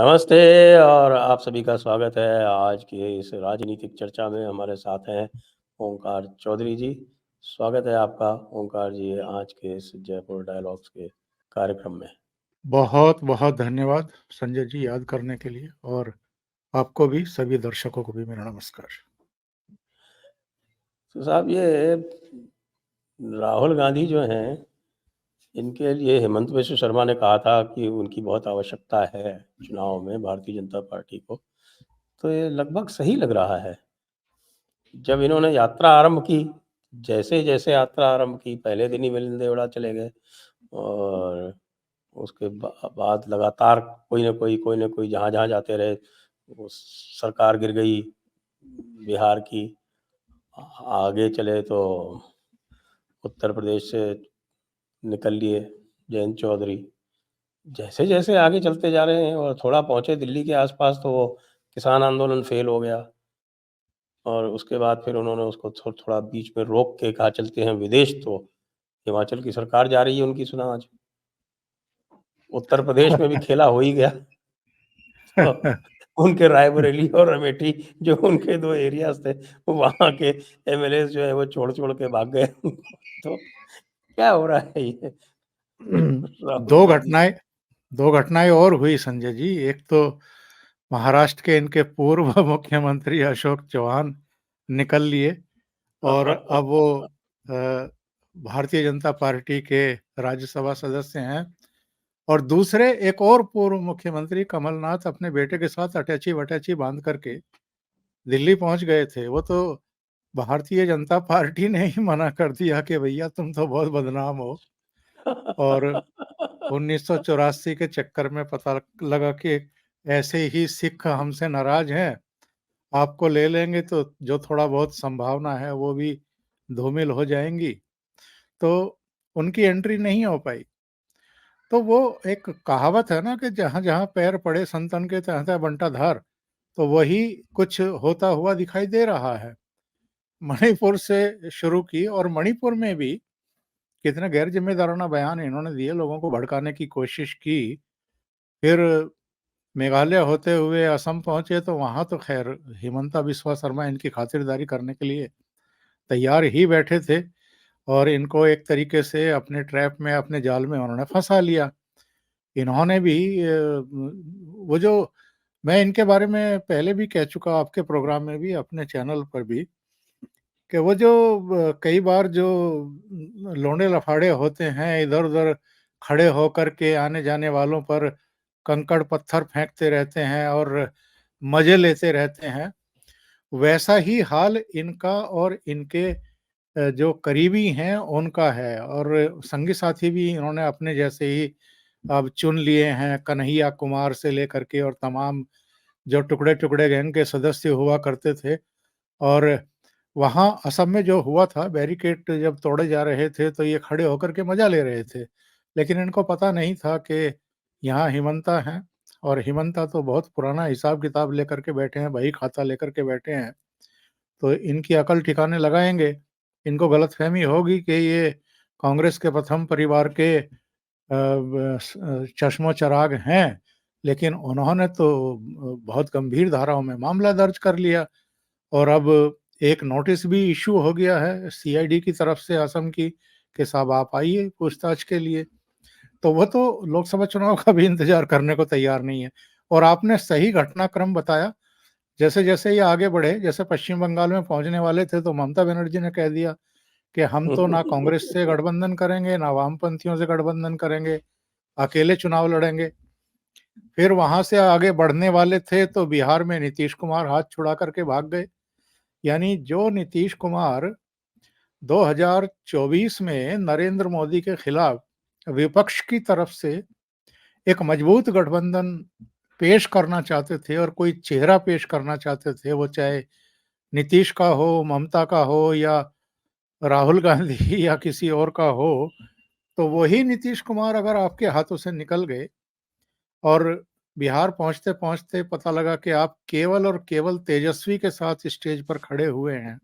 नमस्ते और आप सभी का स्वागत है आज की इस राजनीतिक चर्चा में। हमारे साथ हैं ओंकार चौधरी जी। स्वागत है आपका ओंकार जी आज के इस जयपुर डायलॉग्स के कार्यक्रम में। बहुत बहुत धन्यवाद संजय जी याद करने के लिए, और आपको भी, सभी दर्शकों को भी मेरा नमस्कार। तो साहब ये राहुल गांधी जो हैं, इनके लिए हेमंत बिश्व शर्मा ने कहा था कि उनकी बहुत आवश्यकता है चुनाव में भारतीय जनता पार्टी को। तो ये लगभग सही लग रहा है। जब इन्होंने यात्रा आरंभ की, जैसे-जैसे यात्रा आरंभ की, पहले दिन ही मिलिंद देवड़ा चले गए और उसके बाद लगातार कोई न कोई जहाँ-जहाँ जाते रहे। वो सरकार गिर गई बिहार की। आगे चले तो उत्तर प्रदेश से निकल लिए जयंत चौधरी। जैसे-जैसे आगे चलते जा रहे हैं और थोड़ा पहुँचे दिल्ली के आस-पास तो वो किसान आंदोलन फ़ेल हो गया। और उसके बाद फिर उन्होंने उसको थोड़ा बीच में रोक के कहा चलते हैं विदेश। तो हिमाचल की सरकार जा रही है उनकी सुना आज। उत्तर प्रदेश में भी खेला हो ही गया। तो उनके रायबरेली और अमेठी जो उनके 2 एरियाज़ थे, वहाँ के एमएलएज़ जो है वो छोड़-छोड़ के भाग गए। तो क्या हो रहा है ये? राहुल दो गांधी। घटनाएं दो घटनाएं और हुई संजय जी। एक तो महाराष्ट्र के इनके पूर्व मुख्यमंत्री अशोक चौहान निकल लिए, और अब वो अ, भारतीय जनता पार्टी के राज्यसभा सदस्य हैं। और दूसरे एक और पूर्व मुख्यमंत्री कमलनाथ अपने बेटे के साथ अटैची वटैची बांध करके दिल्ली पहुंच गए थे। वो तो भारतीय जनता पार्टी ने ही मना कर दिया कि भैया तुम तो बहुत बदनाम हो, और 1984 के चक्कर में पता लगा कि ऐसे ही सिख हमसे नाराज हैं, आपको ले लेंगे तो जो थोड़ा बहुत संभावना है वो भी धूमिल हो जाएंगी। तो उनकी एंट्री नहीं हो पाई। तो वो एक कहावत है ना कि जहां जहां पैर पड़े संतन के तहाँ तहाँ बंटा धार। तो वही कुछ होता हुआ दिखाई दे रहा है। मणिपुर से शुरू की, और मणिपुर में भी कितने गैर जिम्मेदाराना बयान इन्होंने दिए, लोगों को भड़काने की कोशिश की। फिर मेघालय होते हुए असम पहुंचे तो वहां तो खैर हिमंता बिस्वा शर्मा इनकी खातिरदारी करने के लिए तैयार ही बैठे थे, और इनको एक तरीके से अपने ट्रैप में, अपने जाल में उन्होंने फंसा लिया। इन्होंने भी वो जो, मैं इनके बारे में पहले भी कह चुका आपके प्रोग्राम में भी, अपने चैनल पर भी, कि वो जो कई बार जो लौंडे लफाड़े होते हैं, इधर उधर खड़े होकर के आने जाने वालों पर कंकड़ पत्थर फेंकते रहते हैं और मजे लेते रहते हैं, वैसा ही हाल इनका और इनके जो करीबी हैं उनका है। और संगी साथी भी इन्होंने अपने जैसे ही अब चुन लिए हैं, कन्हैया कुमार से लेकर के और तमाम जो टुकड़े टुकड़े गैंग के सदस्य हुआ करते थे। और वहाँ असम में जो हुआ था, बैरिकेड जब तोड़े जा रहे थे तो ये खड़े होकर के मजा ले रहे थे, लेकिन इनको पता नहीं था कि यहाँ हिमंता हैं, और हिमंता तो बहुत पुराना हिसाब किताब लेकर के बैठे हैं, बही खाता लेकर के बैठे हैं। तो इनकी अकल ठिकाने लगाएंगे। इनको गलतफहमी होगी कि ये कांग्रेस के प्रथम परिवार के चश्मो चराग हैं, लेकिन उन्होंने तो बहुत गंभीर धाराओं में मामला दर्ज कर लिया। और अब एक नोटिस भी इशू हो गया है सीआईडी की तरफ से असम की, कि साहब आप आइए पूछताछ के लिए। तो वो तो लोकसभा चुनाव का भी इंतजार करने को तैयार नहीं है। और आपने सही घटनाक्रम बताया। जैसे जैसे ये आगे बढ़े, जैसे पश्चिम बंगाल में पहुंचने वाले थे तो ममता बनर्जी ने कह दिया कि हम तो ना कांग्रेस से गठबंधन करेंगे, ना वामपंथियों से गठबंधन करेंगे, अकेले चुनाव लड़ेंगे। फिर वहां से आगे बढ़ने वाले थे तो बिहार में नीतीश कुमार हाथ छुड़ा करके भाग गए। यानी जो नीतीश कुमार 2024 में नरेंद्र मोदी के खिलाफ विपक्ष की तरफ से एक मजबूत गठबंधन पेश करना चाहते थे और कोई चेहरा पेश करना चाहते थे, वो चाहे नीतीश का हो, ममता का हो, या राहुल गांधी या किसी और का हो, तो वही नीतीश कुमार अगर आपके हाथों से निकल गए और बिहार पहुंचते पहुंचते पता लगा कि आप केवल और केवल तेजस्वी के साथ स्टेज पर खड़े हुए हैं,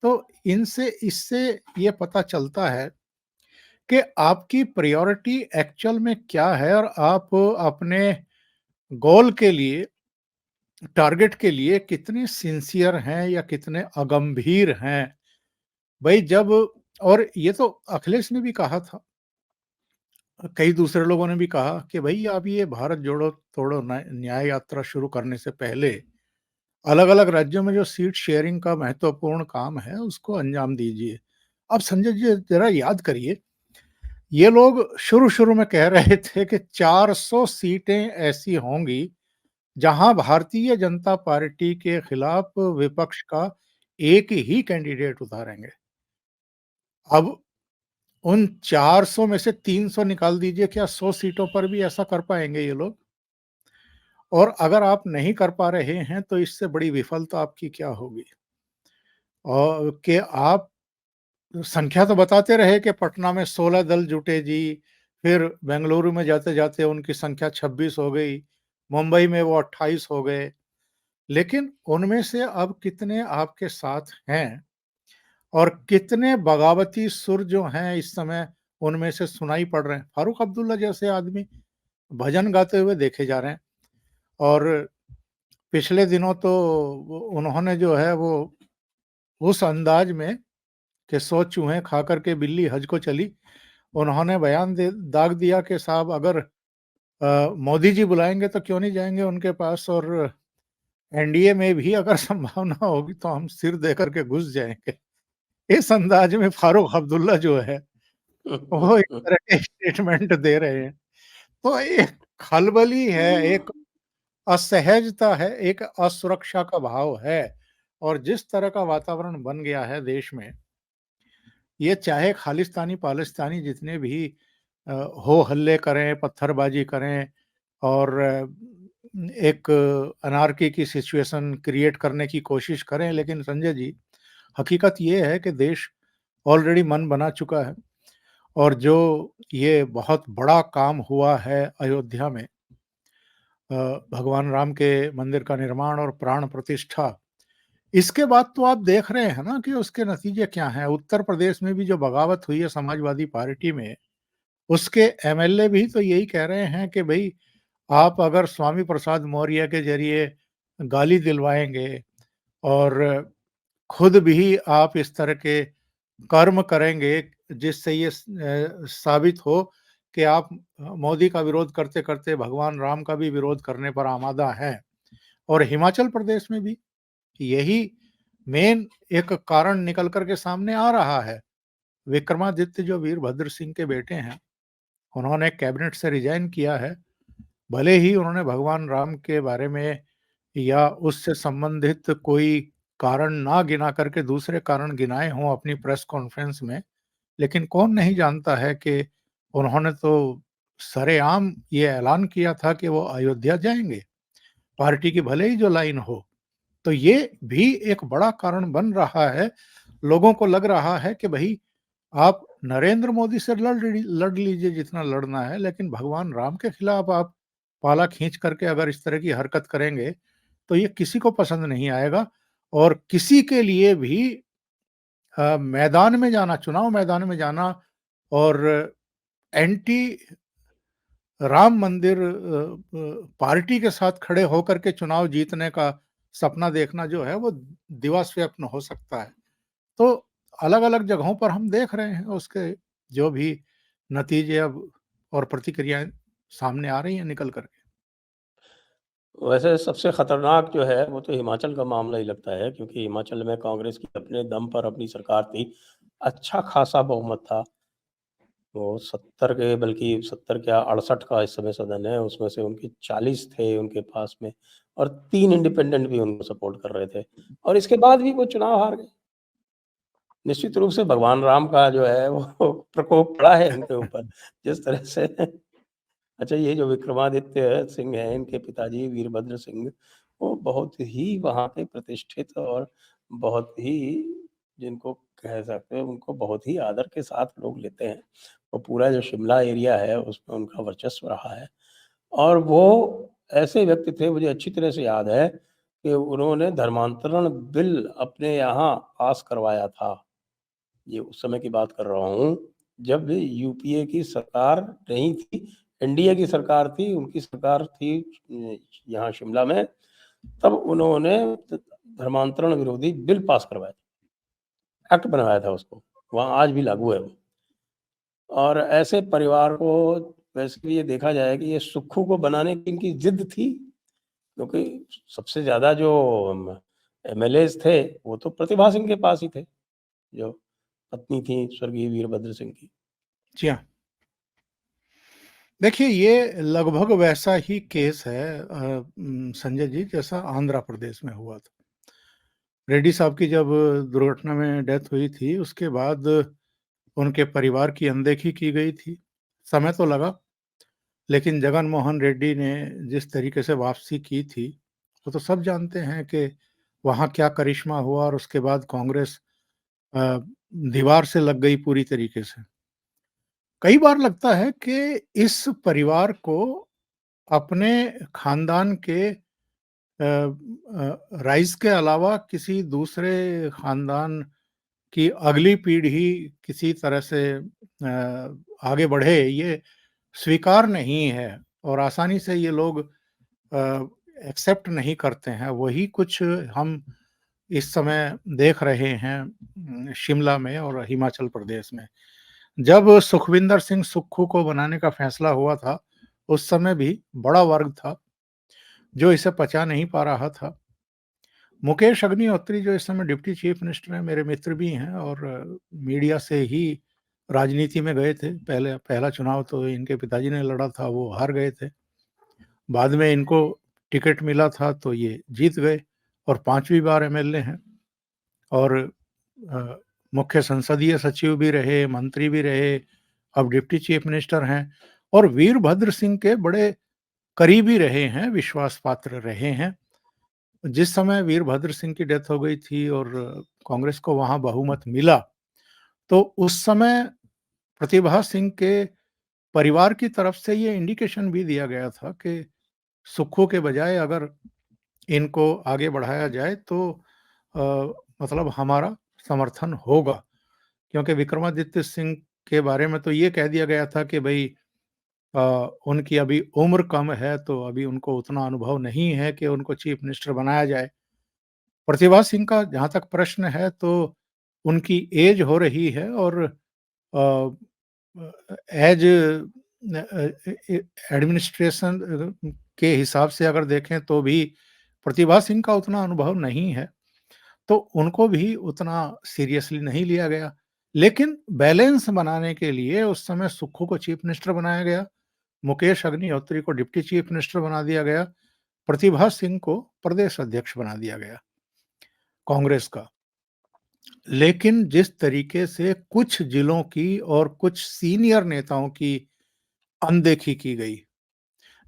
तो इनसे इससे ये पता चलता है कि आपकी प्रायोरिटी एक्चुअल में क्या है, और आप अपने गोल के लिए, टारगेट के लिए कितने सिंसियर हैं या कितने अगंभीर हैं। भाई जब, और ये तो अखिलेश ने भी कहा था, कई दूसरे लोगों ने भी कहा कि भई आप ये भारत जोड़ो तोड़ो न्याय यात्रा शुरू करने से पहले अलग-अलग राज्यों में जो सीट शेयरिंग का महत्वपूर्ण काम है, उसको अंजाम दीजिए। अब संजय जी ज़रा याद करिए, ये लोग शुरू-शुरू में कह रहे थे कि 400 सीटें ऐसी होंगी, जहां भारतीय जनता पार्टी के खिलाफ विपक्ष का एक ही कैंडिडेट उतारेंगे। अब उन 400 में से 300 निकाल दीजिए, क्या 100 सीटों पर भी ऐसा कर पाएँगे ये लोग? और अगर आप नहीं कर पा रहे हैं, तो इससे बड़ी विफलता आपकी क्या होगी? और कि आप संख्या तो बताते रहे कि पटना में 16 दल जुटे जी, फिर बेंगलुरु में जाते-जाते उनकी संख्या 26 हो गई, मुंबई में वो 28 हो गए। लेकिन उनमें से अब कितने आपके साथ हैं और कितने बगावती सुर जो हैं इस समय उनमें से सुनाई पड़ रहे हैं। फारूक अब्दुल्ला जैसे आदमी भजन गाते हुए देखे जा रहे हैं, और पिछले दिनों तो उन्होंने जो है वो उस अंदाज में कि 100 चूहे खा कर के बिल्ली हज को चली, उन्होंने बयान दे दाग दिया कि साहब अगर मोदी जी बुलाएंगे तो क्यों नहीं जाएंगे उनके पास, और एनडीए में भी अगर संभावना होगी तो हम सिर दे करके घुस जाएंगे। इस अंदाज में फारूक अब्दुल्ला जो है वो इस तरह के स्टेटमेंट दे रहे हैं। तो एक खलबली है, एक असहजता है, एक असुरक्षा का भाव है, और जिस तरह का वातावरण बन गया है देश में, ये चाहे खालिस्तानी पालिस्तानी जितने भी हो हल्ले करें, पत्थरबाजी करें और एक अनार्की की सिचुएशन क्रिएट करने की कोशिश करें, लेकिन संजय जी, हकीकत ये है कि देश ऑलरेडी मन बना चुका है। और जो ये बहुत बड़ा काम हुआ है अयोध्या में, भगवान राम के मंदिर का निर्माण और प्राण प्रतिष्ठा, इसके बाद तो आप देख रहे हैं ना कि उसके नतीजे क्या हैं। उत्तर प्रदेश में भी जो बगावत हुई है समाजवादी पार्टी में, उसके एमएलए भी तो यही कह रहे हैं कि भई आप अगर स्वामी प्रसाद मौर्य के ज़रिए गाली दिलवाएँगे और खुद भी आप इस तरह के कर्म करेंगे जिससे ये साबित हो कि आप मोदी का विरोध करते-करते भगवान राम का भी विरोध करने पर आमादा हैं। और हिमाचल प्रदेश में भी यही मेन एक कारण निकल कर के सामने आ रहा है। विक्रमादित्य जो वीरभद्र सिंह के बेटे हैं, उन्होंने कैबिनेट से रिज़ाइन किया है। भले ही उन्होंने भगवान राम के बारे में या उससे संबंधित कोई कारण ना गिना करके दूसरे कारण गिनाए हों अपनी प्रेस कॉन्फ्रेंस में, लेकिन कौन नहीं जानता है कि उन्होंने तो सरेआम ये ऐलान किया था कि वो अयोध्या जाएँगे, पार्टी की भले ही जो लाइन हो। तो ये भी एक बड़ा कारण बन रहा है। लोगों को लग रहा है कि भई आप नरेंद्र मोदी से लड़ लीजिए जितना लड़ना है, लेकिन भगवान राम के खिलाफ आप पाला खींच करके अगर इस तरह की हरकत करेंगे, तो ये किसी को पसंद नहीं आएगा। और किसी के लिए भी मैदान में जाना, चुनाव मैदान में जाना और एंटी राम मंदिर पार्टी के साथ खड़े होकर के चुनाव जीतने का सपना देखना जो है वो दिवास्वप्न हो सकता है। तो अलग-अलग जगहों पर हम देख रहे हैं उसके जो भी नतीजे अब और प्रतिक्रियाएँ सामने आ रही हैं निकल कर के। वैसे सबसे खतरनाक जो है वो तो हिमाचल का मामला ही लगता है, क्योंकि हिमाचल में कांग्रेस की अपने दम पर अपनी सरकार थी। अच्छा खासा बहुमत था। वो 70 के, बल्कि 70 क्या 68 का इस समय सदन है, उसमें से उनके 40 थे उनके पास में, और 3 इंडिपेंडेंट भी उनको सपोर्ट कर रहे थे, और इसके बाद भी वो चुनाव हार गए। निश्चित रूप से भगवान राम का जो है वो प्रकोप पड़ा है इनके ऊपर, जिस तरह से अच्छा, ये जो विक्रमादित्य सिंह हैं, इनके पिताजी वीरभद्र सिंह, वो बहुत ही वहाँ पे प्रतिष्ठित और बहुत ही, जिनको कह सकते हैं, उनको बहुत ही आदर के साथ लोग लेते हैं। वो पूरा जो शिमला एरिया है, उसमें उनका वर्चस्व रहा है, और वो ऐसे व्यक्ति थे, मुझे अच्छी तरह से याद है कि उन्होंने धर्मांतरण बिल अपने यहाँ पास करवाया था। ये उस समय की बात कर रहा हूँ, जब यूपीए की सरकार नहीं थी, एनडीए की सरकार थी, उनकी सरकार थी यहाँ शिमला में, तब उन्होंने धर्मांतरण विरोधी बिल पास करवाया, एक्ट बनवाया था उसको, वहाँ आज भी लागू है वो। और ऐसे परिवार को वैसे भी ये देखा जाए कि ये सुक्खू को बनाने की इनकी जिद थी, क्योंकि सबसे ज़्यादा जो एमएलएज़ थे, वो तो प्रतिभा सिंह के पास ही थे, जो पत्नी थी स्वर्गीय वीरभद्र सिंह की। जी हाँ। देखिए, ये लगभग वैसा ही केस है संजय जी, जैसा आंध्र प्रदेश में हुआ था। रेड्डी साहब की जब दुर्घटना में डेथ हुई थी, उसके बाद उनके परिवार की अनदेखी की गई थी। समय तो लगा, लेकिन जगन मोहन रेड्डी ने जिस तरीके से वापसी की थी, वो तो सब जानते हैं कि वहाँ क्या करिश्मा हुआ, और उसके बाद कांग्रेस अ, दीवार से लग गई पूरी तरीके से। कई बार लगता है कि इस परिवार को अपने खानदान के राइज़ के अलावा किसी दूसरे खानदान की अगली पीढ़ी किसी तरह से आगे बढ़े, ये स्वीकार नहीं है, और आसानी से ये लोग एक्सेप्ट नहीं करते हैं। वही कुछ हम इस समय देख रहे हैं शिमला में और हिमाचल प्रदेश में। जब सुखविंदर सिंह सुक्खू को बनाने का फैसला हुआ था, उस समय भी बड़ा वर्ग था, जो इसे पचा नहीं पा रहा था। मुकेश अग्निहोत्री जो इस समय डिप्टी चीफ मिनिस्टर हैं, मेरे मित्र भी हैं, और मीडिया से ही राजनीति में गए थे। पहला चुनाव तो इनके पिताजी ने लड़ा था, वो हार गए थे। बाद में इनको टिकट मिला था तो ये जीत गए, और 5वीं बार एमएलए हैं, और अ, मुख्य संसदीय सचिव भी रहे, मंत्री भी रहे, अब डिप्टी चीफ मिनिस्टर हैं, और वीरभद्र सिंह के बड़े करीबी रहे हैं, विश्वास पात्र रहे हैं। जिस समय वीरभद्र सिंह की डेथ हो गई थी और कांग्रेस को वहाँ बहुमत मिला, तो उस समय प्रतिभा सिंह के परिवार की तरफ से ये इंडिकेशन भी दिया गया था कि सुक्खू के बजाय अगर इनको आगे बढ़ाया जाए तो अ, मतलब हमारा समर्थन होगा। क्योंकि विक्रमादित्य सिंह के बारे में तो ये कह दिया गया था कि भई अ, उनकी अभी उम्र कम है, तो अभी उनको उतना अनुभव नहीं है कि उनको चीफ मिनिस्टर बनाया जाए। प्रतिभा सिंह का जहाँ तक प्रश्न है, तो उनकी एज हो रही है, और एज एडमिनिस्ट्रेशन के हिसाब से अगर देखें तो भी प्रतिभा सिंह का उतना अनुभव नहीं है, तो उनको भी उतना सीरियसली नहीं लिया गया। लेकिन बैलेंस बनाने के लिए उस समय सुक्खू को चीफ मिनिस्टर बनाया गया, मुकेश अग्निहोत्री को डिप्टी चीफ मिनिस्टर बना दिया गया, प्रतिभा सिंह को प्रदेश अध्यक्ष बना दिया गया कांग्रेस का। लेकिन जिस तरीके से कुछ जिलों की और कुछ सीनियर नेताओं की अनदेखी की गई,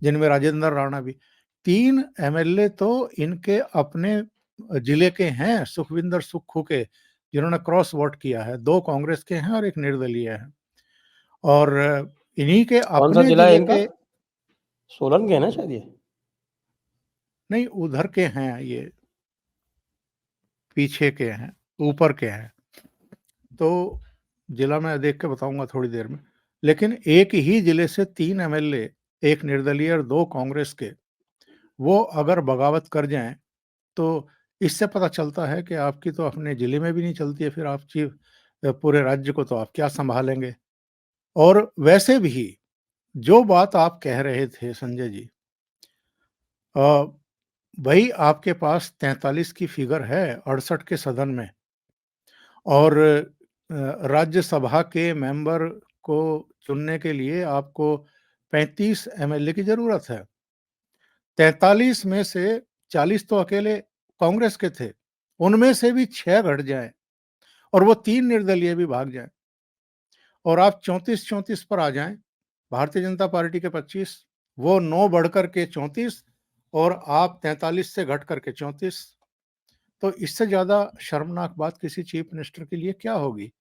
जिनमें राजेंद्र राणा भी, 3 एमएलए तो इनके अपने जिले के हैं, सुखविंदर सुक्खू के, जिन्होंने क्रॉस वोट किया है। 2 कांग्रेस के हैं और 1 निर्दलीय है, और इन्हीं के कौन सा अपने जिला है जिले इनका? के, सोलन के है ना शायद ये? नहीं उधर के हैं ये, पीछे के हैं, ऊपर के हैं। तो जिला मैं देख के बताऊँगा थोड़ी देर में। लेकिन एक ही जिले से 3 एमएलए, 1 निर्दलीय और 2 कांग्रेस के, वो अगर बगावत कर जाएँ, तो इससे पता चलता है कि आपकी तो अपने जिले में भी नहीं चलती है, फिर आप पूरे राज्य को तो आप क्या सँभालेंगे? और वैसे भी जो बात आप कह रहे थे संजय जी, अ, भई आपके पास 43 की फिगर है 68 के सदन में, और राज्यसभा के मेंबर को चुनने के लिए आपको 35 एमएलए की ज़रूरत है। 43 में से 40 तो अकेले कांग्रेस के थे, उनमें से भी 6 घट जाएँ और वो 3 निर्दलीय भी भाग जाएँ, और आप 34-34 पर आ जाएँ, भारतीय जनता पार्टी के 25, वो 9 बढ़कर के 34, और आप 43 से घट कर के 34। तो इससे ज़्यादा शर्मनाक बात किसी चीफ मिनिस्टर के लिए क्या होगी?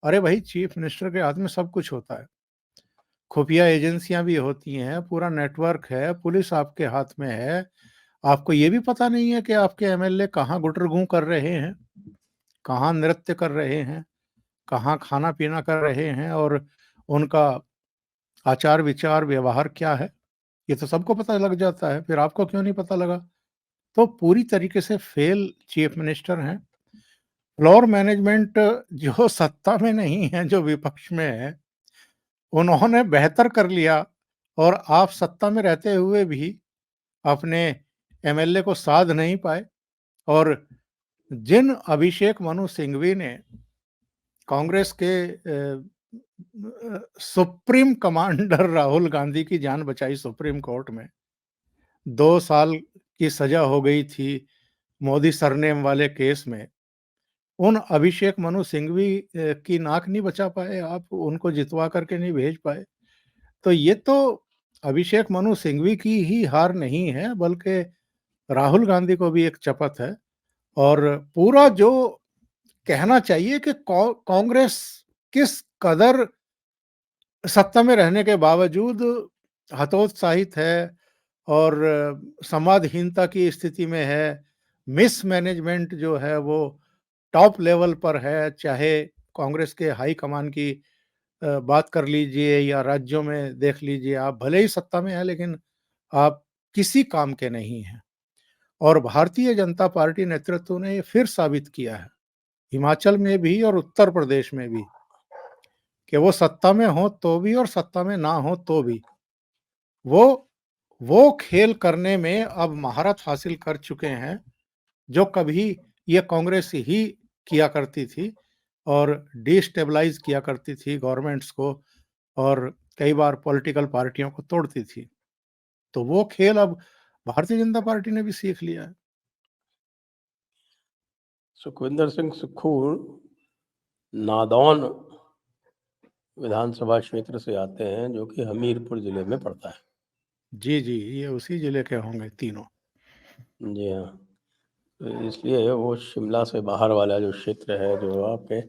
अरे भाई, चीफ मिनिस्टर के हाथ में सब कुछ होता है। खुफिया एजेंसियाँ भी होती हैं, पूरा नेटवर्क है, पुलिस आपके हाथ में है। आपको ये भी पता नहीं है कि आपके एमएलए कहाँ गुटर-गूँ कर रहे हैं, कहाँ नृत्य कर रहे हैं, कहाँ खाना-पीना कर रहे हैं, और उनका आचार विचार व्यवहार क्या है, ये तो सबको पता लग जाता है, फिर आपको क्यों नहीं पता लगा? तो पूरी तरीके से फेल चीफ मिनिस्टर हैं। फ्लोर मैनेजमेंट जो सत्ता में नहीं है, जो विपक्ष में है, उन्होंने बेहतर कर लिया और आप सत्ता में रहते हुए भी अपने एमएलए को साध नहीं पाए। और जिन अभिषेक मनु सिंघवी ने कांग्रेस के सुप्रीम कमांडर राहुल गांधी की जान बचाई सुप्रीम कोर्ट में, 2 साल की सजा हो गई थी मोदी सरनेम वाले केस में, उन अभिषेक मनु सिंघवी की नाक नहीं बचा पाए आप, उनको जितवा करके नहीं भेज पाए। तो ये तो अभिषेक मनु सिंघवी की ही हार नहीं है, बल्कि राहुल गांधी को भी एक चपत है। और पूरा जो कहना चाहिए कि कांग्रेस किस कदर सत्ता में रहने के बावजूद हतोत्साहित है और संवादहीनता की स्थिति में है, मिसमैनेजमेंट जो है वो टॉप लेवल पर है, चाहे कांग्रेस के हाई कमान की बात कर लीजिए या राज्यों में देख लीजिए, आप भले ही सत्ता में हैं लेकिन आप किसी काम के नहीं हैं। और भारतीय जनता पार्टी नेतृत्व ने ये फिर साबित किया है, हिमाचल में भी और उत्तर प्रदेश में भी, कि वो सत्ता में हो तो भी और सत्ता में ना हो तो भी वो वो खेल करने में अब महारत हासिल कर चुके हैं, जो कभी ये कांग्रेस ही किया करती थी और डिस्टेबलाइज किया करती थी गवर्नमेंट्स को और कई बार पॉलिटिकल पार्टियों को तोड़ती थी। तो वो खेल अब भारतीय जनता पार्टी ने भी सीख लिया है। सुखविंदर सिंह सुक्खू नादौन विधानसभा क्षेत्र से आते हैं, जो कि हमीरपुर जिले में पड़ता है। जी, जी, ये उसी जिले के होंगे तीनों। जी हाँ, तो इसलिए वो शिमला से बाहर वाला जो क्षेत्र है, जो आपके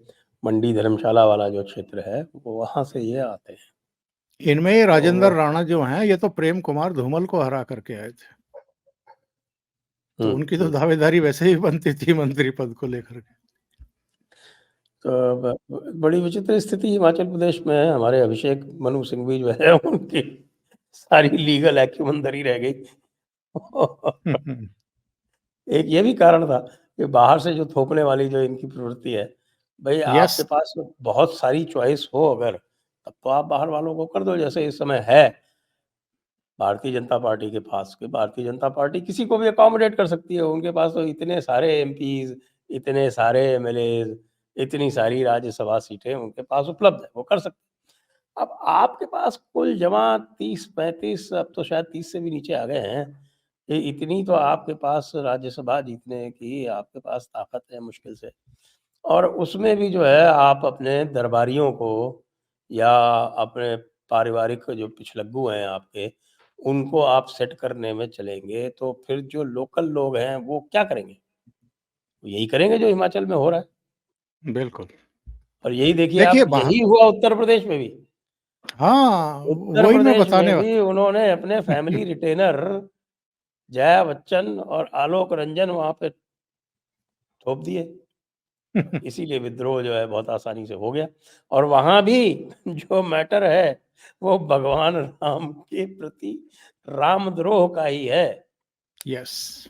मंडी धर्मशाला वाला जो क्षेत्र है, वो वहाँ से ये आते हैं। इनमें ये राजेंद्र तो राणा जो हैं, ये तो प्रेम कुमार धूमल को हरा करके आए थे। तो उनकी तो दावेदारी वैसे ही बनती थी मंत्री पद को लेकर के। तो बड़ी विचित्र स्थिति हिमाचल प्रदेश में है। हमारे अभिषेक मनु सिंघवी जो है, उनकी सारी लीगल एक्यूमेन धरी रह गई। एक ये भी कारण था कि बाहर से जो थोपने वाली जो इनकी प्रवृत्ति है, भई यस, आपके पास बहुत सारी चॉइस हो अगर, तब तो आप बाहर वालों को कर दो, जैसे इस समय है भारतीय जनता पार्टी के पास। कि भारतीय जनता पार्टी किसी को भी अकोमोडेट कर सकती है, उनके पास तो इतने सारे एमपीज़, इतने सारे एमएलएज़, इतनी सारी राज्यसभा सीटें उनके पास उपलब्ध है, वो कर सकते हैं। अब आपके पास कुल जमा 30-35, अब तो शायद 30 से भी नीचे आ गए हैं। ये इतनी तो आपके पास राज्यसभा जीतने की आपके पास ताकत है मुश्किल से। और उसमें भी जो है आप अपने दरबारियों को या अपने पारिवारिक जो पिछलग्गू हैं आपके, उनको आप सेट करने में चलेंगे, तो फिर जो लोकल लोग हैं वो क्या करेंगे? यही करेंगे जो हिमाचल में हो रहा है। बिल्कुल। और यही देखिए देखिए आप, वहाँ यही हुआ उत्तर प्रदेश में भी। हाँ, उत्तर वही मैं प्रदेश बताने में वा भी उन्होंने अपने फैमिली रिटेनर जया बच्चन और आलोक रंजन वहाँ पे थोप दिए। इसीलिए विद्रोह जो है बहुत आसानी से हो गया। और वहाँ भी जो मैटर है, वो भगवान राम के प्रति रामद्रोह का ही है। यस।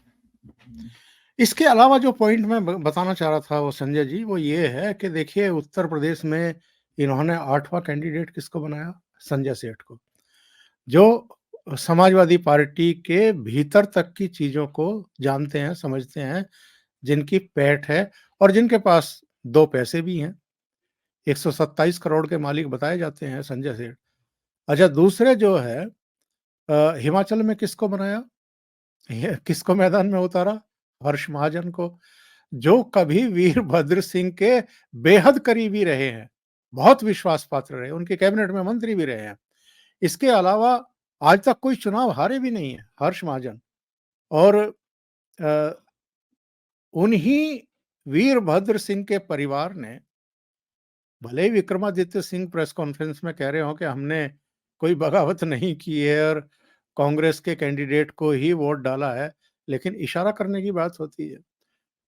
इसके अलावा जो पॉइंट मैं बताना चाह रहा था वो संजय जी, वो ये है कि देखिए उत्तर प्रदेश में इन्होंने 8वां कैंडिडेट किसको बनाया? संजय सेठ को, जो समाजवादी पार्टी के भीतर तक की चीज़ों को जानते हैं, समझते हैं, जिनकी पैठ है और जिनके पास 2 पैसे भी हैं। 127 करोड़ के मालिक बताए जाते हैं संजय सेठ। अच्छा, दूसरे जो है हिमाचल में किसको बनाया? ये किसको मैदान में उतारा? हर्ष महाजन को, जो कभी वीरभद्र सिंह के बेहद करीबी रहे हैं, बहुत विश्वास पात्र रहे, उनके कैबिनेट में मंत्री भी रहे हैं। इसके अलावा आज तक कोई चुनाव हारे भी नहीं है हर्ष महाजन। और अ, उन्हीं वीरभद्र सिंह के परिवार ने, भले ही विक्रमादित्य सिंह प्रेस कॉन्फ्रेंस में कह रहे हो कि हमने कोई बगावत नहीं की है और कांग्रेस के कैंडिडेट को ही वोट डाला है, लेकिन इशारा करने की बात होती है।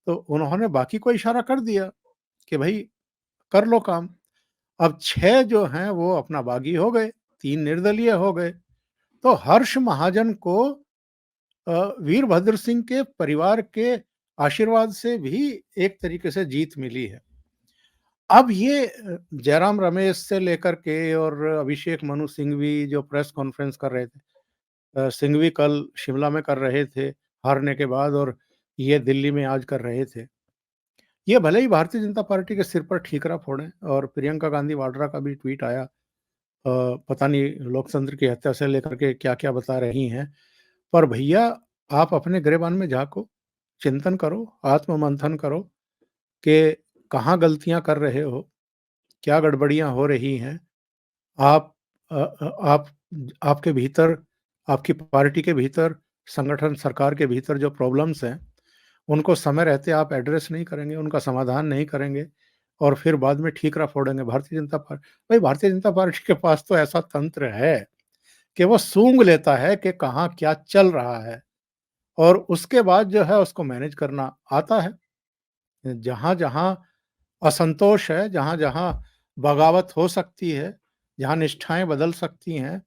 तो उन्होंने बाकी को इशारा कर दिया कि भाई कर लो काम। अब 6 जो हैं वो अपना बागी हो गए, 3 निर्दलीय हो गए। तो हर्ष महाजन को वीरभद्र सिंह के परिवार के आशीर्वाद से भी एक तरीके से जीत मिली है। अब ये जयराम रमेश से लेकर के और अभिषेक मनु सिंघवी जो प्रेस कॉन्फ्रेंस कर रहे थे, सिंघवी कल शिमला में कर रहे थे हारने के बाद, और ये दिल्ली में आज कर रहे थे। ये भले ही भारतीय जनता पार्टी के सिर पर ठीकरा फोड़े, और प्रियंका गांधी वाड्रा का भी ट्वीट आया, पता नहीं लोकतंत्र की हत्या से लेकर के क्या-क्या बता रही हैं। पर भैया, आप अपने गिरेबान में झाँको, चिंतन करो, आत्म-मंथन करो कि कहाँ गलतियाँ कर रहे हो, क्या गड़बड़ियाँ हो रही हैं। आप आप आपके भीतर, आपकी पार्टी के भीतर, संगठन सरकार के भीतर जो प्रॉब्लम्स हैं, उनको समय रहते आप एड्रेस नहीं करेंगे, उनका समाधान नहीं करेंगे, और फिर बाद में ठीकरा फोड़ेंगे। भारतीय जनता पार्टी के पास तो ऐसा तंत्र है कि वो सूंघ लेता है कि कहाँ क्या चल रहा है, और उसके बाद जो है उसको मैनेज करना आता है। जहाँ-जहाँ असंतोष है, जहाँ-जहाँ बगावत हो सकती है, जहाँ निष्ठाएँ बदल सकती हैं,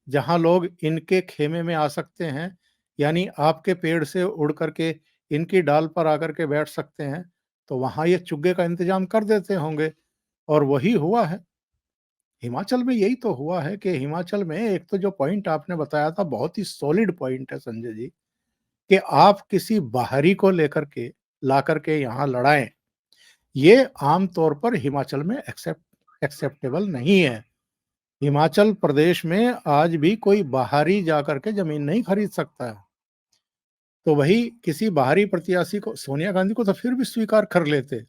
जहाँ लोग इनके खेमे में आ सकते हैं, यानी आपके पेड़ से उड़ कर के इनकी डाल पर आकर के बैठ सकते हैं, तो वहाँ ये चुग्गे का इंतज़ाम कर देते होंगे, और वही हुआ है। हिमाचल में यही तो हुआ है कि हिमाचल में एक तो जो पॉइंट आपने बताया था, बहुत ही सॉलिड पॉइंट है संजय जी, कि आप किसी बाहरी को लेकर के, ला कर के यहाँ लड़ाएँ, ये आम तौर पर हिमाचल में एक्सेप्टेबल नहीं है। हिमाचल प्रदेश में आज भी कोई बाहरी जाकर के ज़मीन नहीं खरीद सकता है। तो वही किसी बाहरी प्रत्याशी को, सोनिया गांधी को तो फिर भी स्वीकार कर लेते।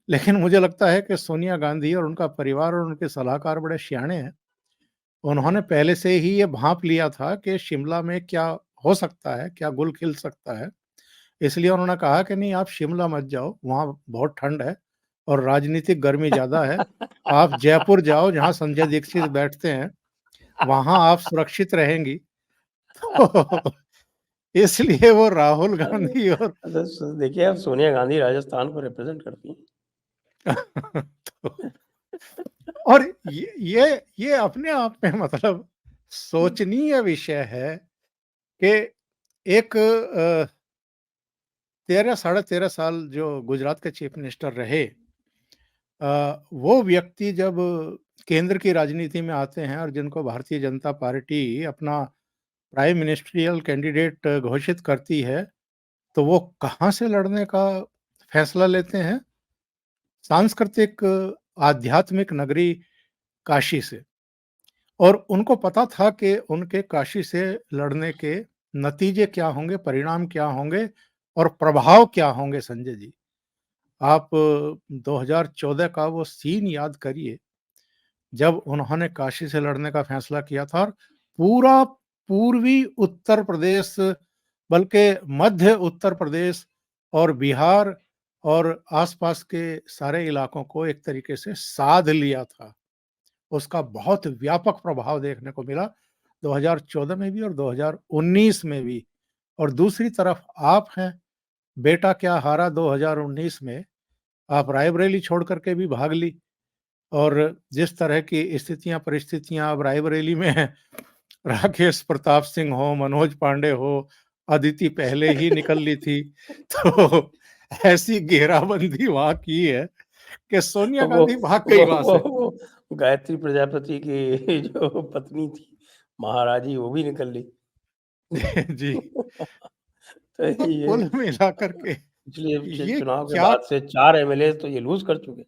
लेकिन मुझे लगता है कि सोनिया गांधी और उनका परिवार और उनके सलाहकार बड़े सियाने हैं। उन्होंने पहले से ही ये भाँप लिया था कि शिमला में क्या हो सकता है, क्या गुल खिल सकता है। इसलिए उन्होंने कहा कि नहीं, आप शिमला मत जाओ, वहाँ बहुत ठंड है और राजनीतिक गर्मी ज़्यादा है। आप जयपुर जाओ, जहाँ संजय दीक्षित बैठते हैं, वहाँ आप सुरक्षित रहेंगी। तो इसलिए वो राहुल अरे! गांधी और अच्छा देखिए, अब सोनिया गांधी राजस्थान को रिप्रेज़ेंट करती हैं। तो और ये अपने आप में मतलब सोचनीय विषय है कि एक 13 साढ़े 13 साल जो गुजरात के चीफ मिनिस्टर रहे, वो व्यक्ति जब केंद्र की राजनीति में आते हैं और जिनको भारतीय जनता पार्टी अपना प्राइम मिनिस्ट्रियल कैंडिडेट घोषित करती है, तो वो कहाँ से लड़ने का फैसला लेते हैं? सांस्कृतिक आध्यात्मिक नगरी काशी से। और उनको पता था कि उनके काशी से लड़ने के नतीजे क्या होंगे, परिणाम क्या होंगे और प्रभाव क्या होंगे संजय जी। आप 2014 का वो सीन याद करिए, जब उन्होंने काशी से लड़ने का फैसला किया था, और पूरा पूर्वी उत्तर प्रदेश, बल्कि मध्य उत्तर प्रदेश और बिहार और आसपास के सारे इलाकों को एक तरीके से साध लिया था। उसका बहुत व्यापक प्रभाव देखने को मिला 2014 में भी और 2019 में भी। और दूसरी तरफ आप हैं, बेटा क्या हारा 2019 में, आप रायबरेली छोड़ कर के भी भाग ली, और जिस तरह की स्थितियाँ परिस्थितियाँ अब रायबरेली में हैं, राकेश प्रताप सिंह हो, मनोज पांडे हो, अदिति पहले ही निकल ली थी, तो ऐसी घेराबंदी वहाँ की है कि सोनिया वो गांधी भाग गई वो वहाँ वो से। वो गायत्री प्रजापति की जो पत्नी थी, महाराजी, वो भी निकल ली। जी। तो तो ये कुल मिलाकर के पिछले ये चुनाव के क्या बाद से 4 एमएलए तो ये लूज़ कर चुके।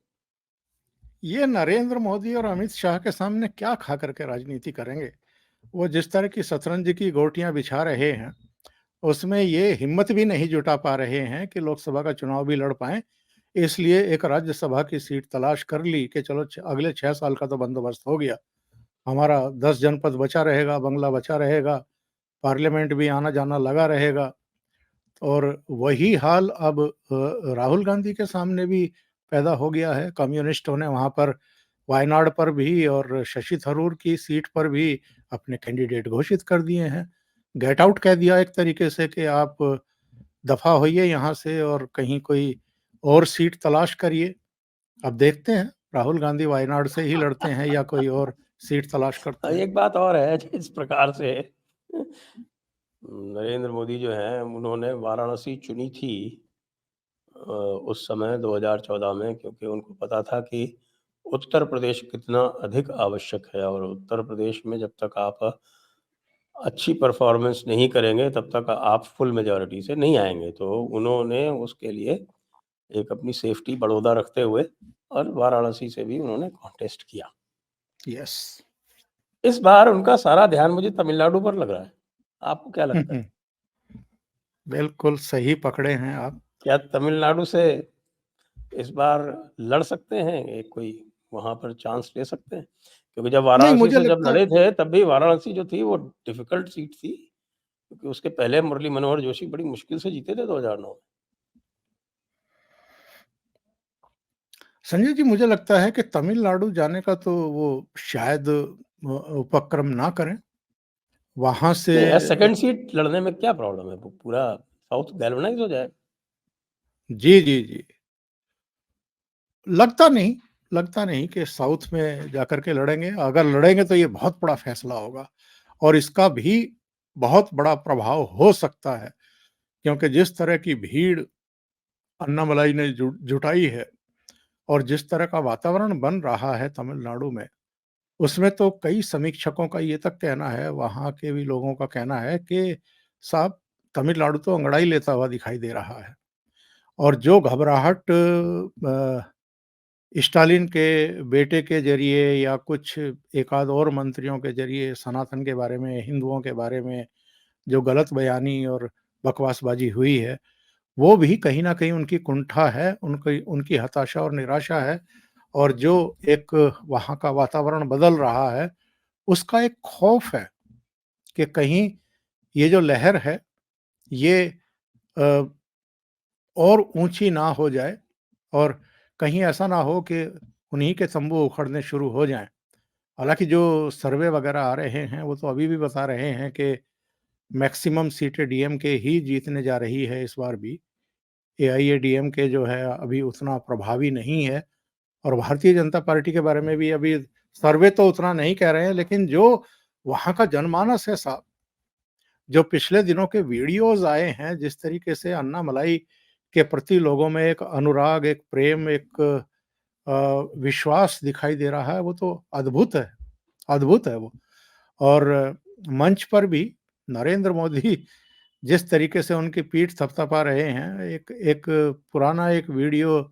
ये नरेंद्र मोदी और अमित शाह के सामने क्या खा करके राजनीति करेंगे? वो जिस तरह की शतरंज की गोटियां बिछा रहे हैं, उसमें ये हिम्मत भी नहीं जुटा पा रहे हैं कि लोकसभा का चुनाव भी लड़ पाएं। इसलिए एक राज्यसभा की सीट तलाश कर ली कि चलो अगले 6 साल का तो बंदोबस्त हो गया, हमारा 10 जनपद बचा रहेगा, बंगला बचा रहेगा, पार्लियामेंट भी आना जाना लगा रहेगा। और वही हाल अब राहुल गांधी के सामने भी पैदा हो गया है। कम्युनिस्टों ने वहाँ पर वायनाड पर भी और शशि थरूर की सीट पर भी अपने कैंडिडेट घोषित कर दिए हैं। गेट आउट कह दिया एक तरीके से कि आप दफ़ा होइए यहाँ से और कहीं कोई और सीट तलाश करिए। अब देखते हैं राहुल गांधी वायनाड से ही लड़ते हैं या कोई और सीट तलाश करते हैं। एक बात और है, जिस प्रकार से नरेंद्र मोदी जो हैं, उन्होंने वाराणसी चुनी थी उस समय 2014 में, क्योंकि उनको पता था कि उत्तर प्रदेश कितना अधिक आवश्यक है, और उत्तर प्रदेश में जब तक आप अच्छी परफॉर्मेंस नहीं करेंगे, तब तक आप फुल मेजॉरिटी से नहीं आएँगे। तो उन्होंने उसके लिए एक अपनी सेफ्टी बड़ौदा रखते हुए और वाराणसी से भी उन्होंने कॉन्टेस्ट किया। यस। इस बार उनका सारा ध्यान मुझे तमिलनाडु पर लग रहा है। आपको क्या लगता है? बिल्कुल सही पकड़े हैं आप। क्या तमिलनाडु से इस बार लड़ सकते हैं? एक कोई वहाँ पर चांस ले सकते हैं? क्योंकि जब नहीं, वाराणसी मुझे से जब लगता लड़े थे, तब भी वाराणसी जो थी वो डिफ़िकल्ट सीट थी, क्योंकि उसके पहले मुरली मनोहर जोशी बड़ी मुश्किल से जीते थे 2009 में। संजय जी, मुझे लगता है कि तमिलनाडु जाने का तो वो शायद उपक्रम ना करें। वहाँ से नहीं, सेकंड सीट लड़ने में क्या प्रॉब्लम है? वो पूरा साउथ गैल्वेनाइज़ हो जाएगा। जी, जी, जी। लगता नहीं कि साउथ में जाकर के लड़ेंगे। अगर लड़ेंगे तो ये बहुत बड़ा फैसला होगा और इसका भी बहुत बड़ा प्रभाव हो सकता है, क्योंकि जिस तरह की भीड़ अन्नामलाई ने जुटाई है और जिस तरह का वातावरण बन रहा है तमिलनाडु में, उसमें तो कई समीक्षकों का ये तक कहना है, वहाँ के भी लोगों का कहना है कि साहब, तमिलनाडु तो अंगड़ाई लेता हुआ दिखाई दे रहा है। और जो घबराहट स्टालिन के बेटे के ज़रिए या कुछ एक आध और मंत्रियों के ज़रिए सनातन के बारे में, हिंदुओं के बारे में जो गलत बयानी और बकवासबाजी हुई है, वो भी कहीं न कहीं उनकी कुंठा है, उनकी उनकी हताशा और निराशा है। और जो एक वहाँ का वातावरण बदल रहा है, उसका एक खौफ है कि कहीं ये जो लहर है, ये अ, और ऊँची ना हो जाए और कहीं ऐसा ना हो कि उन्हीं के तंबू उखड़ने शुरू हो जाएँ। हालाँकि जो सर्वे वगैरह आ रहे हैं, वो तो अभी भी बता रहे हैं कि मैक्सिमम सीटें डीएमके ही जीतने जा रही है इस बार भी। एआईएडीएमके जो है अभी उतना प्रभावी नहीं है और भारतीय जनता पार्टी के बारे में भी अभी सर्वे तो उतना नहीं कह रहे हैं, लेकिन जो वहाँ का जनमानस है साहब, जो पिछले दिनों के वीडियोज़ आए हैं, जिस तरीके से अन्नामलाई के प्रति लोगों में एक अनुराग, एक प्रेम, एक विश्वास दिखाई दे रहा है, वो तो अद्भुत है वो। और मंच पर भी नरेंद्र मोदी जिस तरीके से उनकी पीठ थपथपा रहे हैं, एक एक पुराना एक वीडियो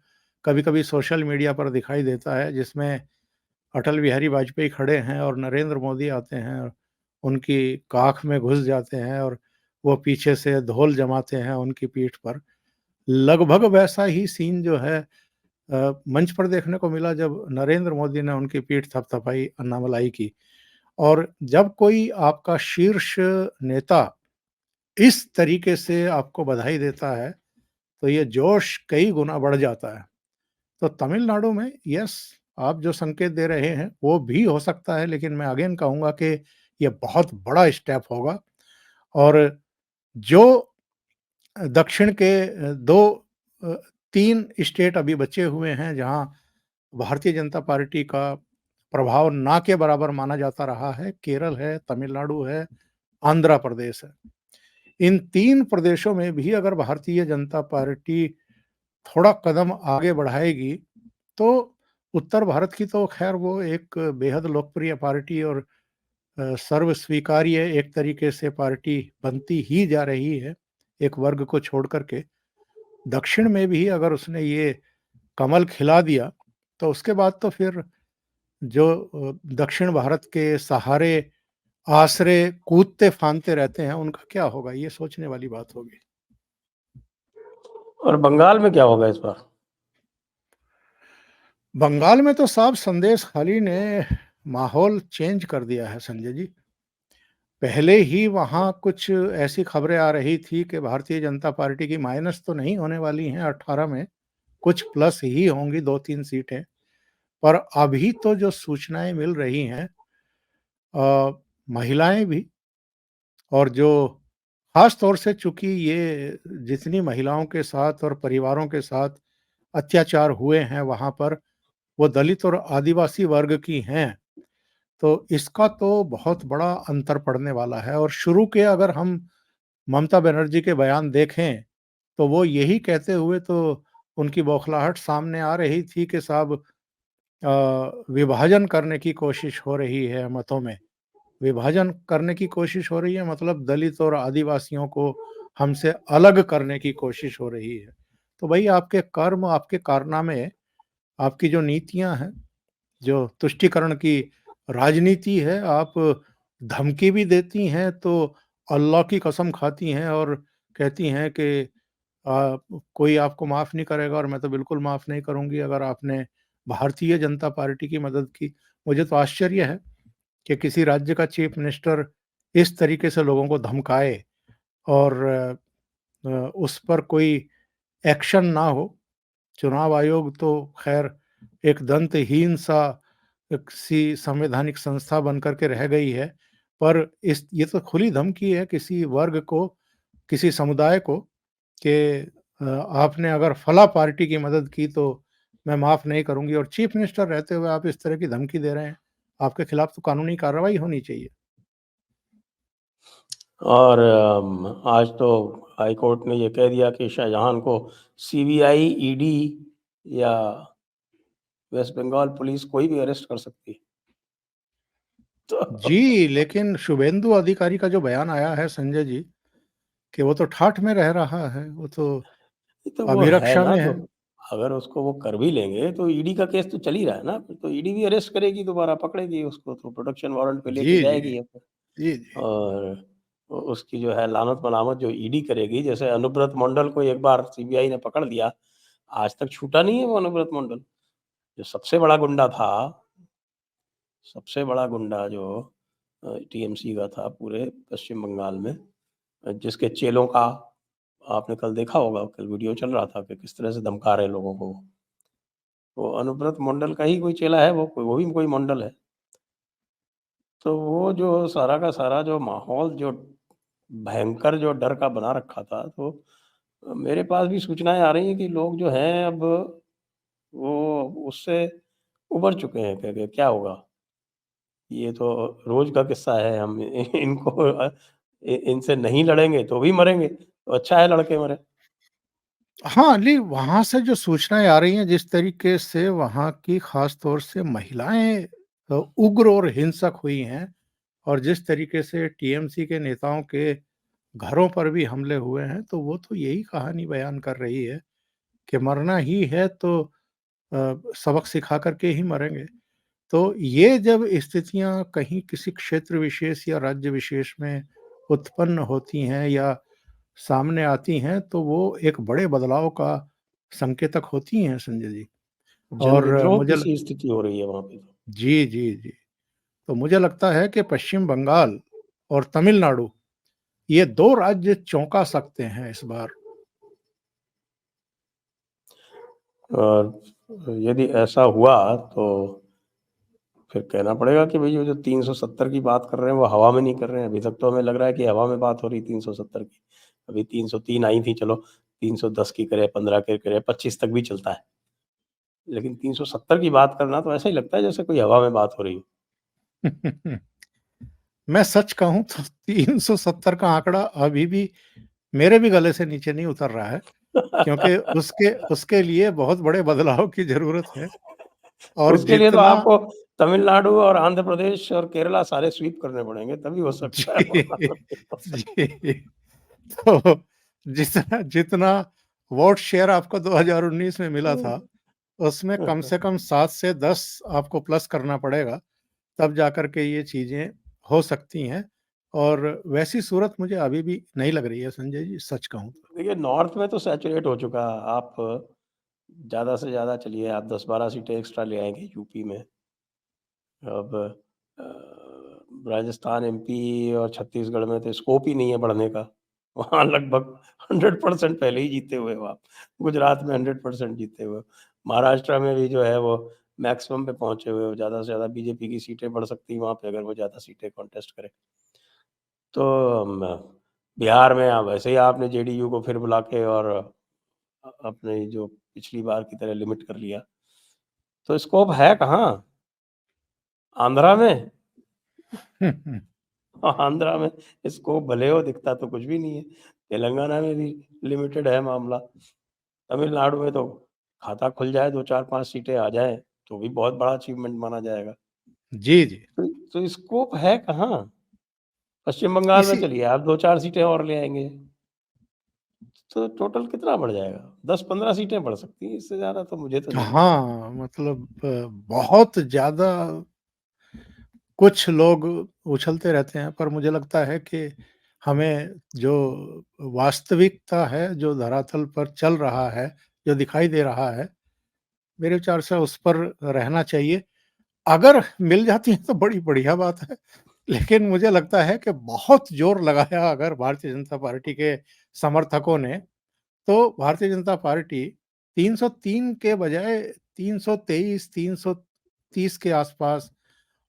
कभी-कभी सोशल मीडिया पर दिखाई देता है, जिसमें अटल बिहारी वाजपेयी खड़े हैं और नरेंद्र मोदी आते हैं और उनकी काख में घुस जाते हैं और वो पीछे से ढोल जमाते हैं उनकी पीठ पर। लगभग वैसा ही सीन जो है मंच पर देखने को मिला जब नरेंद्र मोदी ने उनकी पीठ थपथपाई अन्नामलाई की। और जब कोई आपका शीर्ष नेता इस तरीके से आपको बधाई देता है, तो ये जोश कई गुना बढ़ जाता है। तो तमिलनाडु में यस, आप जो संकेत दे रहे हैं, वो भी हो सकता है, लेकिन मैं अगेन कहूँगा कि ये बहुत बड़ा स्टेप होगा। और जो दक्षिण के 2 अ, 3 स्टेट अभी बचे हुए हैं, जहाँ भारतीय जनता पार्टी का प्रभाव ना के बराबर माना जाता रहा है, केरल है, तमिलनाडु है, आंध्र प्रदेश है। इन 3 प्रदेशों में भी अगर भारतीय जनता पार्टी थोड़ा कदम आगे बढ़ाएगी, तो उत्तर भारत की तो ख़ैर वो एक बेहद लोकप्रिय पार्टी और सर्व स्वीकार्य एक तरीके से पार्टी बनती ही जा रही है, एक वर्ग को छोड़ कर के। दक्षिण में भी अगर उसने ये कमल खिला दिया, तो उसके बाद तो फिर जो दक्षिण भारत के सहारे आसरे कूदते-फांदते रहते हैं, उनका क्या होगा? ये सोचने वाली बात होगी। और बंगाल में क्या होगा इस बार? बंगाल में तो साहब संदेश खाली ने माहौल चेंज कर दिया है संजय जी। पहले ही वहाँ कुछ ऐसी खबरें आ रही थी कि भारतीय जनता पार्टी की माइनस तो नहीं होने वाली हैं 18 में, कुछ प्लस ही होंगी 2-3 सीटें। पर अभी तो जो सूचनाएँ मिल रही हैं महिलाएँ भी और जो ख़ास तौर से चूँकि ये जितनी महिलाओं के साथ और परिवारों के साथ अत्याचार हुए हैं वहाँ पर, वो दलित और आदिवासी वर्ग की हैं। तो इसका तो बहुत बड़ा अंतर पड़ने वाला है और शुरू के अगर हम ममता बनर्जी के बयान देखें, तो वो यही कहते हुए तो उनकी बौखलाहट सामने आ रही थी कि साहब विभाजन करने की कोशिश हो रही है मतों में। विभाजन करने की कोशिश हो रही है मतलब दलित और आदिवासियों को हमसे अलग करने की कोशिश हो रही है। तो भई आपके कर्म, आपके कारनामे, आपकी जो नीतियाँ हैं, जो तुष्टीकरण की राजनीति है, आप धमकी भी देती हैं तो अल्लाह की कसम खाती हैं और कहती हैं कि कोई आपको माफ़ नहीं करेगा और मैं तो बिल्कुल माफ़ नहीं करूँगी अगर आपने भारतीय जनता पार्टी की मदद की। मुझे तो आश्चर्य है कि किसी राज्य का चीफ मिनिस्टर इस तरीके से लोगों को धमकाए और उस पर कोई एक्शन ना हो। चुनाव आयोग तो ख़ैर एक दंतहीन सा एक सी संवैधानिक संस्था बन कर के रह गई है। पर इस ये तो खुली धमकी है किसी वर्ग को, किसी समुदाय को कि आपने अगर फला पार्टी की मदद की तो मैं माफ़ नहीं करूँगी और चीफ मिनिस्टर रहते हुए आप इस तरह की धमकी दे रहे हैं। आपके खिलाफ तो कानूनी कार्रवाई होनी चाहिए। और आज तो हाई कोर्ट ने ये कह दिया कि शाहजहां को सीबीआई, ईडी या वेस्ट बंगाल पुलिस कोई भी अरेस्ट कर सकती है। तो जी, लेकिन शुभेंदु अधिकारी का जो बयान आया है संजय जी, कि वो तो ठाठ में रह रहा है, वो तो ये तो वो है अभिरक्षा ना, में तो है। अगर उसको वो कर भी लेंगे तो ईडी का केस तो चल ही रहा है ना, फिर तो ईडी भी अरेस्ट करेगी, दोबारा पकड़ेगी उसको, तो प्रोडक्शन वारंट पे जी, लेके जी। जाएगी अब। जी, जी। और उसकी जो है लानत मलामत जो ईडी करेगी, जैसे अनुव्रत मंडल को एक बार सीबीआई ने पकड़ लिया, आज तक छूटा नहीं है वो अनुव्रत मंडल, जो सबसे बड़ा गुंडा था, सबसे बड़ा गुंडा जो टीएमसी का था पूरे पश्चिम बंगाल में, जिसके चेलों का आपने कल देखा होगा, कल वीडियो चल रहा था कि किस तरह से धमका रहे हैं लोगों को। वो अनुव्रत मंडल का ही कोई चेला है, वो भी कोई मंडल है। तो वो जो सारा का सारा जो माहौल जो भयंकर जो डर का बना रखा था, तो मेरे पास भी सूचनाएँ आ रही हैं कि लोग जो हैं अब वो उससे उबर चुके हैं कि क्या होगा? ये तो रोज़ का किस्सा है, हम इनको इनसे नहीं लड़ेंगे तो भी मरेंगे, तो अच्छा है लड़ के मरें। हाँ, नहीं वहाँ से जो सूचनाएँ आ रही हैं जिस तरीके से वहाँ की ख़ास तौर से महिलाएँ उग्र और हिंसक हुई हैं और जिस तरीके से टीएमसी के नेताओं के घरों पर भी हमले हुए हैं, तो वो तो यही कहानी बयान कर रही है कि मरना ही है तो सबक सिखा कर के ही मरेंगे। तो ये जब स्थितियाँ कहीं किसी क्षेत्र विशेष या राज्य विशेष में उत्पन्न होती हैं या सामने आती हैं, तो वो एक बड़े बदलाव का संकेतक होती हैं संजय जी। और जनविद्रोह मुझे की ल सी स्थिति हो रही है वहाँ पे तो। जी, जी, जी। तो मुझे लगता है कि पश्चिम बंगाल और तमिलनाडु ये 2 राज्य चौंका सकते हैं इस बार। और यदि ऐसा हुआ तो फिर कहना पड़ेगा कि भई वो जो 370 की बात कर रहे हैं, वो हवा में नहीं कर रहे हैं। अभी तक तो हमें लग रहा है कि हवा में बात हो रही 370 की। अभी 303 आई थी, चलो 310 की करें, 15 की करें, 25 तक भी चलता है। लेकिन 370 की बात करना तो ऐसा ही लगता है जैसे कोई हवा में बात हो रही हो। मैं सच कहूँ तो 370 का आंकड़ा अभी भी मेरे भी गले से नीचे नहीं उतर रहा है, क्योंकि उसके उसके लिए बहुत बड़े बदलाव की ज़रूरत है और उसके लिए तो जितना आपको तमिलनाडु और आंध्र प्रदेश और केरला सारे स्वीप करने पड़ेंगे, तभी हो सकता है जी, वरना तो नहीं हो सकता। जी। तो जितना जितना वोट शेयर आपको 2019 में मिला था, उसमें कम से कम 7 से 10 आपको प्लस करना पड़ेगा, तब जाकर के ये चीज़ें हो सकती हैं और वैसी सूरत मुझे अभी भी नहीं लग रही है संजय जी, सच कहूँ तो। देखिए नॉर्थ में तो सैचुरेट हो चुका है। आप ज़्यादा से ज़्यादा चलिए आप 10-12 सीटें एक्स्ट्रा ले आएँगे यूपी में। अब राजस्थान, एमपी और छत्तीसगढ़ में तो स्कोप ही नहीं है बढ़ने का। वहाँ लगभग 100% पहले ही जीते हुए हो आप। गुजरात में 100% जीते हुए हो। महाराष्ट्र में भी जो है वो मैक्सिमम पे पहुँचे हुए हो। ज़्यादा से ज़्यादा बीजेपी की सीटें बढ़ सकती हैं वहाँ पे अगर वो ज़्यादा सीटें कॉन्टेस्ट करे। तो बिहार में वैसे ही आपने जेडीयू को फिर बुला के और अपने जो पिछली बार की तरह लिमिट कर लिया। तो स्कोप है कहाँ? आंध्रा में? आंध्रा में स्कोप भले हो, दिखता तो कुछ भी नहीं है। तेलंगाना में भी लिमिटेड है मामला। तमिलनाडु में तो खाता खुल जाए, 2-4-5 सीटें आ जाएँ, तो भी बहुत बड़ा अचीवमेंट माना जाएगा। जी, जी। तो स्कोप है कहाँ? पश्चिम बंगाल में इसी चलिए आप 2-4 सीटें और ले आएँगे, तो टोटल कितना बढ़ जाएगा? 10-15 सीटें बढ़ सकती हैं, इससे ज़्यादा तो मुझे तो नहीं लगता। हाँ, मतलब बहुत ज़्यादा कुछ लोग उछलते रहते हैं, पर मुझे लगता है कि हमें जो वास्तविकता है, जो धरातल पर चल रहा है, जो दिखाई दे रहा है, मेरे विचार से उस पर रहना चाहिए। अगर मिल जाती है तो बड़ी बढ़िया बात है, लेकिन मुझे लगता है कि बहुत ज़ोर लगाया अगर भारतीय जनता पार्टी के समर्थकों ने, तो भारतीय जनता पार्टी 303 के बजाय 323, 330 के आसपास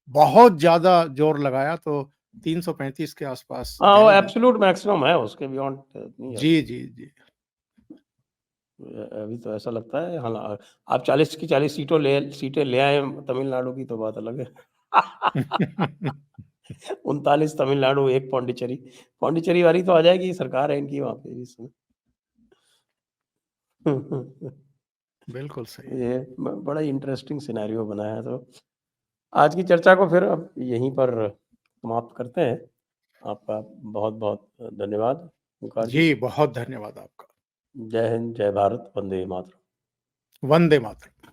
बहुत ज़्यादा ज़ोर लगाया तो 335 के आसपास हाँ, वो जाएगी। एब्सोल्यूट मैक्सिमम है, उसके बियॉन्ड नहीं जा जी, सकती। जी, जी। अभी तो ऐसा लगता है, आप 40 की 40 सीटें ले आए तमिलनाडु की, तो बात अलग है। 39 तमिलनाडु, 1 पौंडीचेरी। पौंडीचेरी वाली तो आ जाएगी, सरकार है इनकी वहाँ पे इस समय। बिल्कुल सही। ये बड़ा इंटरेस्टिंग सिनेरियो बना है। तो आज की चर्चा को फिर अब यहीं पर समाप्त करते हैं। आपका बहुत बहुत धन्यवाद ओंकार जी। जी, बहुत धन्यवाद आपका। जय हिंद, जय भारत, वंदे मातरम। वंदे मातरम।